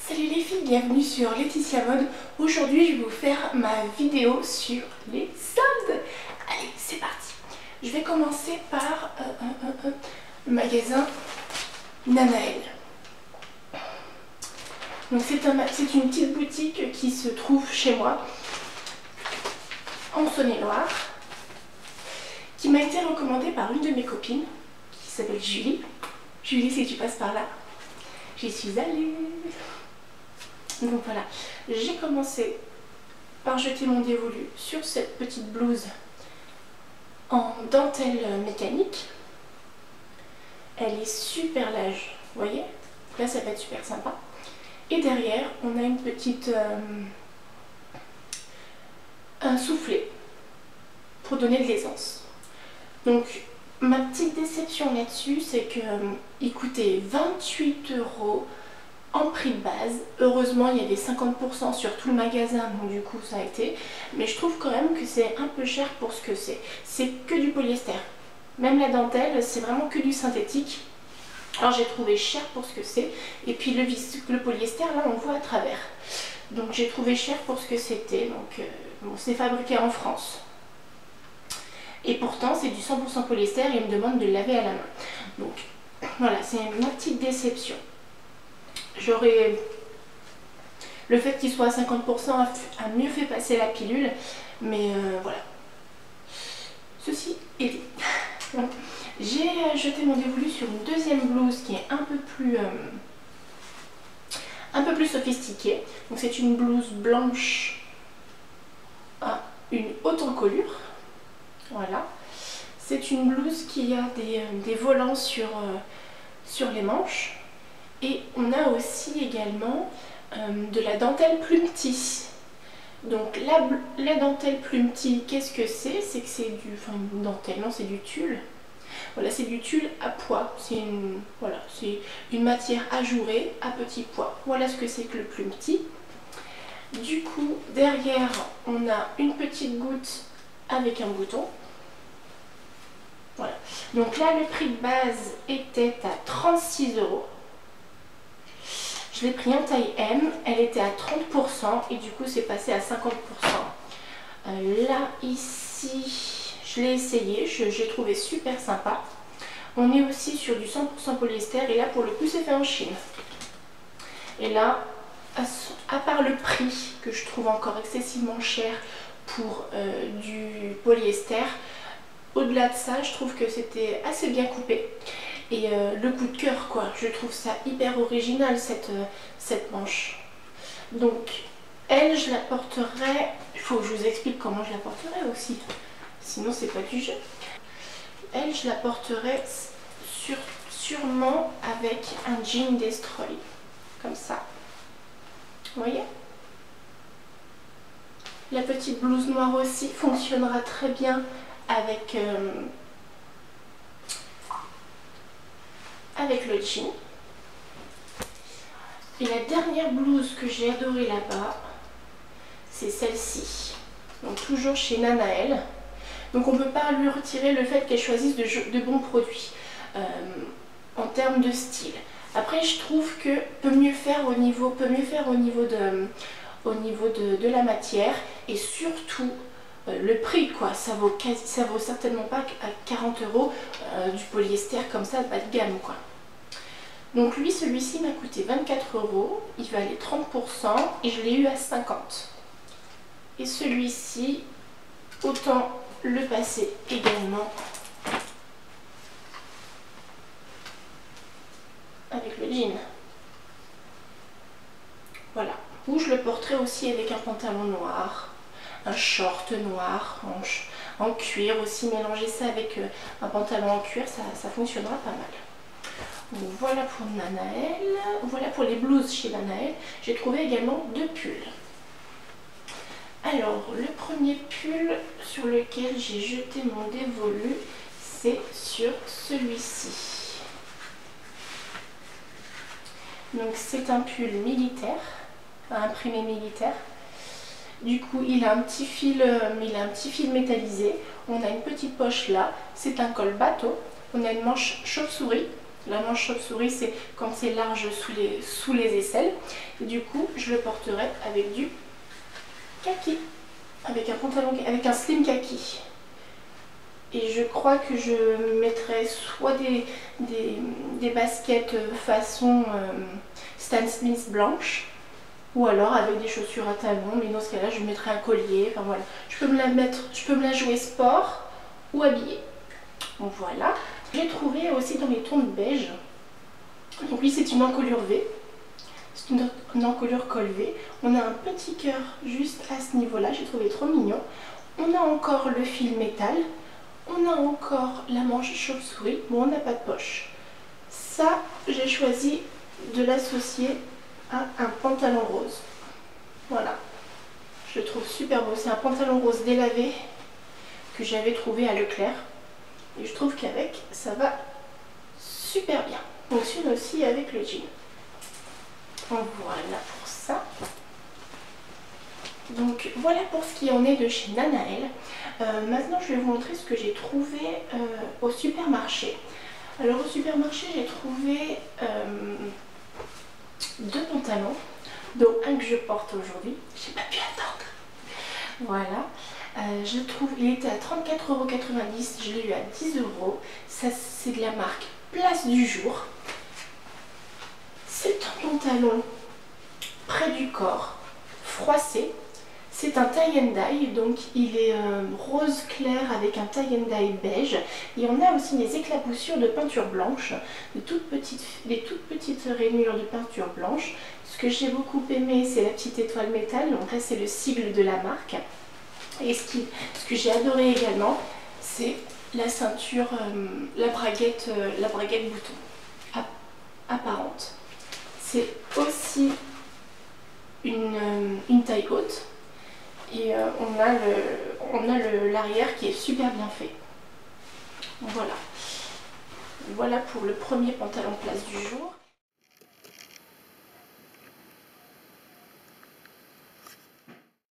Salut les filles, bienvenue sur Laetitia Mode. Aujourd'hui je vais vous faire ma vidéo sur les soldes. Allez, c'est parti. Je vais commencer par le magasin Nanaël. Donc c'est une petite boutique qui se trouve chez moi en Saône-et-Loire, qui m'a été recommandée par une de mes copines qui s'appelle Julie. Julie, si tu passes par là, j'y suis allée. Donc voilà, j'ai commencé par jeter mon dévolu sur cette petite blouse en dentelle mécanique. Elle est super large, vous voyez? Là ça va être super sympa. Et derrière on a une petite un soufflet pour donner de l'aisance. Donc ma petite déception là-dessus, c'est que il coûtait 28 € en prix de base. Heureusement il y avait 50% sur tout le magasin, donc du coup ça a été, mais je trouve quand même que c'est un peu cher pour ce que c'est. C'est que du polyester, même la dentelle c'est vraiment que du synthétique. Alors j'ai trouvé cher pour ce que c'est, et puis le polyester là on voit à travers, donc j'ai trouvé cher pour ce que c'était. Donc bon, c'est fabriqué en France et pourtant c'est du 100% polyester et il me demande de le laver à la main. Donc voilà, c'est ma petite déception. J'aurais... Le fait qu'il soit à 50% a mieux fait passer la pilule, mais voilà. Ceci est dit. J'ai jeté mon dévolu sur une deuxième blouse qui est un peu plus sophistiquée. Donc c'est une blouse blanche à une haute encolure. Voilà. C'est une blouse qui a des volants sur les manches. Et on a aussi également de la dentelle plumetis. Donc la dentelle plumetis, qu'est-ce que c'est? C'est que c'est du... Enfin une dentelle, non c'est du tulle. Voilà, c'est du tulle à pois. C'est une matière ajourée à petit pois. Voilà ce que c'est que le plumetis. Du coup, derrière, on a une petite goutte avec un bouton. Voilà. Donc là, le prix de base était à 36 €. Je l'ai pris en taille M, elle était à 30% et du coup c'est passé à 50%. Là, ici, je l'ai essayé, j'ai trouvé super sympa. On est aussi sur du 100% polyester et là pour le coup c'est fait en Chine. Et là, à part le prix que je trouve encore excessivement cher pour du polyester, au-delà de ça, je trouve que c'était assez bien coupé. Et le coup de cœur quoi, je trouve ça hyper original cette manche. Donc elle, je la porterai, il faut que je vous explique comment je la porterai aussi, sinon c'est pas du jeu. Elle, je la porterai sûrement avec un jean Destroy, comme ça, vous voyez. La petite blouse noire aussi fonctionnera très bien avec le jean. Et la dernière blouse que j'ai adorée là-bas, c'est celle-ci. Donc toujours chez Nanaël. Donc on ne peut pas lui retirer le fait qu'elle choisisse de bons produits en termes de style. Après je trouve que peut mieux faire au niveau de la matière et surtout le prix quoi, ça vaut certainement pas à 40 € du polyester comme ça, bas de gamme quoi. Donc lui, celui-ci m'a coûté 24 €, il valait 30% et je l'ai eu à 50. Et celui-ci, autant le passer également avec le jean. Voilà, ou je le porterai aussi avec un pantalon noir, un short noir en cuir aussi, mélanger ça avec un pantalon en cuir, ça fonctionnera pas mal. Donc voilà pour Nanaël, voilà pour les blouses chez Nanaël. J'ai trouvé également deux pulls. Alors le premier pull sur lequel j'ai jeté mon dévolu, c'est sur celui-ci. Donc c'est un pull militaire, imprimé militaire. Du coup il a un petit fil métallisé. On a une petite poche là, c'est un col bateau. On a une manche chauve-souris. La manche chauve-souris, c'est quand c'est large sous les aisselles. Et du coup je le porterai avec du kaki, avec un pantalon, avec un slim kaki. Et je crois que je mettrai soit des baskets façon Stan Smith blanche, ou alors avec des chaussures à talons, mais dans ce cas là je mettrai un collier. Enfin voilà, je peux me la mettre, je peux me la jouer sport ou habillée. Donc voilà. J'ai trouvé aussi dans les tons de beige. Donc oui, c'est une encolure V. C'est une encolure col V. On a un petit cœur juste à ce niveau-là. J'ai trouvé trop mignon. On a encore le fil métal. On a encore la manche chauve-souris. Bon, on n'a pas de poche. Ça, j'ai choisi de l'associer à un pantalon rose. Voilà. Je le trouve super beau. C'est un pantalon rose délavé que j'avais trouvé à Leclerc. Et je trouve qu'avec, ça va super bien. Fonctionne aussi avec le jean. Donc voilà pour ça. Donc voilà pour ce qui en est de chez Nanaël. Maintenant je vais vous montrer ce que j'ai trouvé au supermarché. Alors au supermarché j'ai trouvé deux pantalons, dont un que je porte aujourd'hui. J'ai pas pu attendre. Voilà. Je trouve, il était à 34,90 €, je l'ai eu à 10 €. Ça c'est de la marque Place du Jour. C'est un pantalon près du corps, froissé. C'est un tie and dye, donc il est rose clair avec un tie and dye beige. Et on a aussi des éclaboussures de peinture blanche, des toutes petites rainures de peinture blanche. Ce que j'ai beaucoup aimé, c'est la petite étoile métal, donc là c'est le sigle de la marque. Et ce que j'ai adoré également, c'est la ceinture, la braguette bouton apparente. C'est aussi une taille haute. Et on a l'arrière qui est super bien fait. Voilà. Voilà pour le premier pantalon Place du Jour.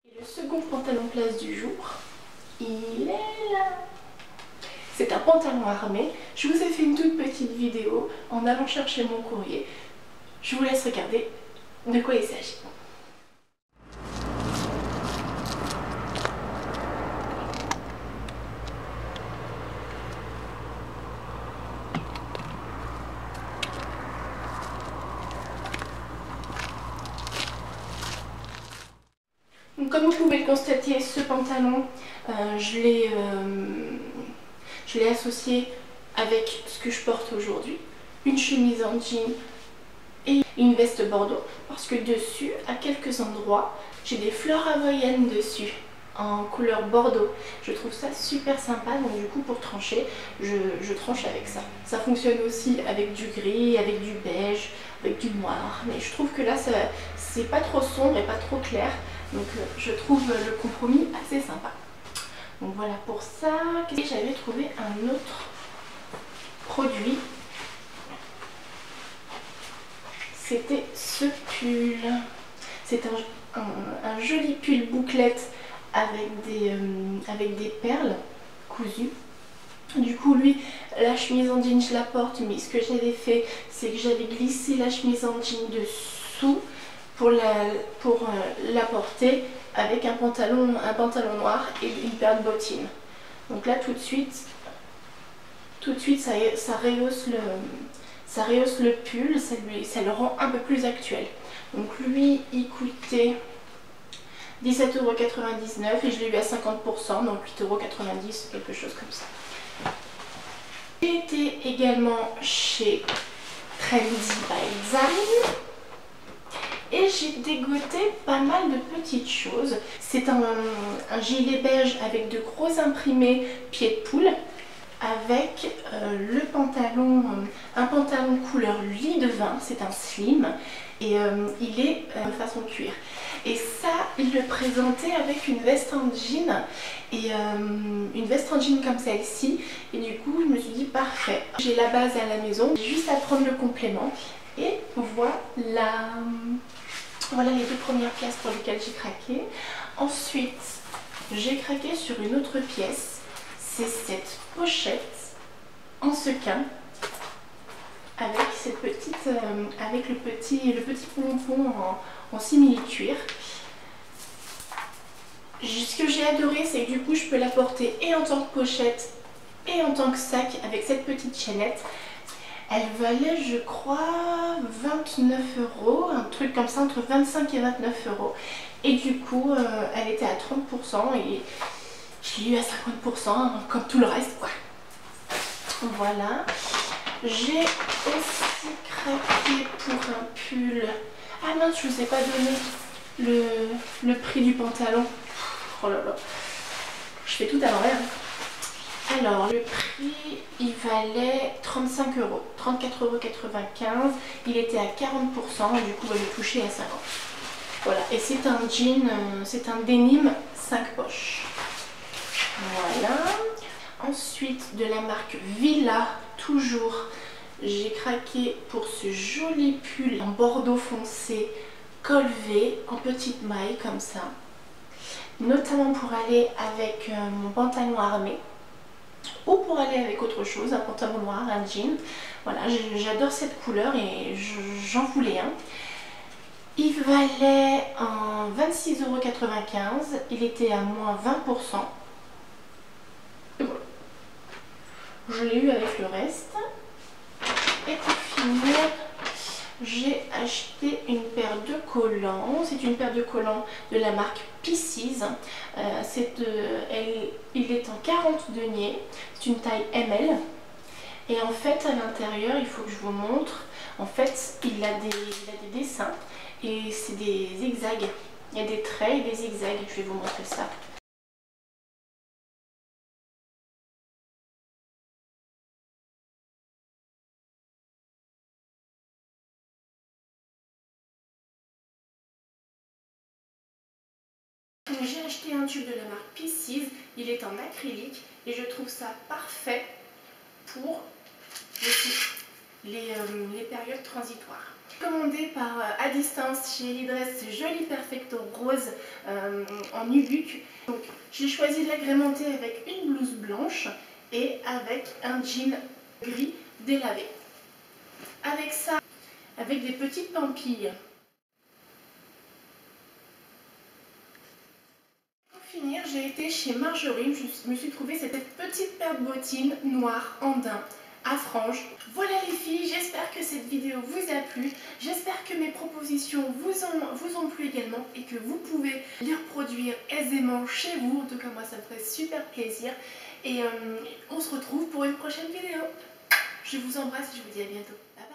Et le second pantalon Place du Jour, il est là. C'est un pantalon armé. Je vous ai fait une toute petite vidéo en allant chercher mon courrier. Je vous laisse regarder de quoi il s'agit. Donc, comme vous pouvez le constater, ce pantalon, je l'ai associé avec ce que je porte aujourd'hui. Une chemise en jean et une veste bordeaux, parce que dessus, à quelques endroits, j'ai des fleurs hawaïennes dessus, en couleur bordeaux. Je trouve ça super sympa, donc du coup pour trancher, je tranche avec ça. Ça fonctionne aussi avec du gris, avec du beige, avec du noir, mais je trouve que là, c'est pas trop sombre et pas trop clair, donc je trouve le compromis assez sympa. Donc voilà pour ça. J'avais trouvé un autre produit. C'était ce pull. C'est un joli pull bouclette avec des perles cousues. Du coup, lui, la chemise en jean, je la porte, mais ce que j'avais fait, c'est que j'avais glissé la chemise en jean dessous pour la porter avec un pantalon noir et une paire de bottines. Donc là, tout de suite ça rehausse le pull, ça le rend un peu plus actuel. Donc lui, il coûtait 17,99 € et je l'ai eu à 50%, donc 8,90 €, quelque chose comme ça. J'ai été également chez Trendy by Design et j'ai dégoté pas mal de petites choses. C'est un gilet beige avec de gros imprimés pieds de poule, avec le pantalon, un pantalon couleur lit de vin, c'est un slim et il est façon cuir. Et ça, il le présentait avec une veste en jean et une veste en jean comme celle-ci. Et du coup, je me suis dit parfait. J'ai la base à la maison, j'ai juste à prendre le complément. Et voilà, voilà les deux premières pièces pour lesquelles j'ai craqué. Ensuite, j'ai craqué sur une autre pièce. C'est cette pochette en sequin avec cette petite, avec le petit pompon en simili-cuir. Ce que j'ai adoré, c'est que du coup je peux la porter et en tant que pochette et en tant que sac avec cette petite chaînette. Elle valait, je crois, 29 €, un truc comme ça, entre 25 et 29 €. Et du coup, elle était à 30% et je l'ai eu à 50%, hein, comme tout le reste, quoi. Voilà. J'ai aussi craqué pour un pull. Ah mince, je vous ai pas donné le prix du pantalon. Oh là là, je fais tout à l'envers. Alors, le prix, il valait 35 €, 34,95 €. Il était à 40% et du coup, j'ai touché à 50. Voilà, et c'est un jean, c'est un denim 5 poches. Voilà. Ensuite, de la marque Villa, toujours, j'ai craqué pour ce joli pull en bordeaux foncé, col V, en petite maille comme ça. Notamment pour aller avec mon pantalon armé ou pour aller avec autre chose, un pantalon noir, un jean. Voilà, j'adore cette couleur et j'en voulais un. Il valait en 26,95 €, il était à moins 20%. Et voilà. Je l'ai eu avec le reste. Et pour finir, j'ai acheté une paire de collants. C'est une paire de collants de la marque Pieces. Il est en 40 deniers. C'est une taille ML. Et en fait, à l'intérieur, il faut que je vous montre. En fait, il a des dessins et c'est des zigzags. Il y a des traits et des zigzags. Je vais vous montrer ça. J'ai acheté un tube de la marque Pieces, il est en acrylique et je trouve ça parfait pour les périodes transitoires. Commandé par à distance chez Lidress, ce joli perfecto rose en nubuck. Donc j'ai choisi de l'agrémenter avec une blouse blanche et avec un jean gris délavé. Avec ça, avec des petites pampilles. Finir, j'ai été chez Marjorie, je me suis trouvé cette petite paire de bottines noires en daim à franges. Voilà les filles, j'espère que cette vidéo vous a plu, j'espère que mes propositions vous ont plu également et que vous pouvez les reproduire aisément chez vous. En tout cas moi ça me ferait super plaisir et on se retrouve pour une prochaine vidéo. Je vous embrasse et je vous dis à bientôt. Bye bye.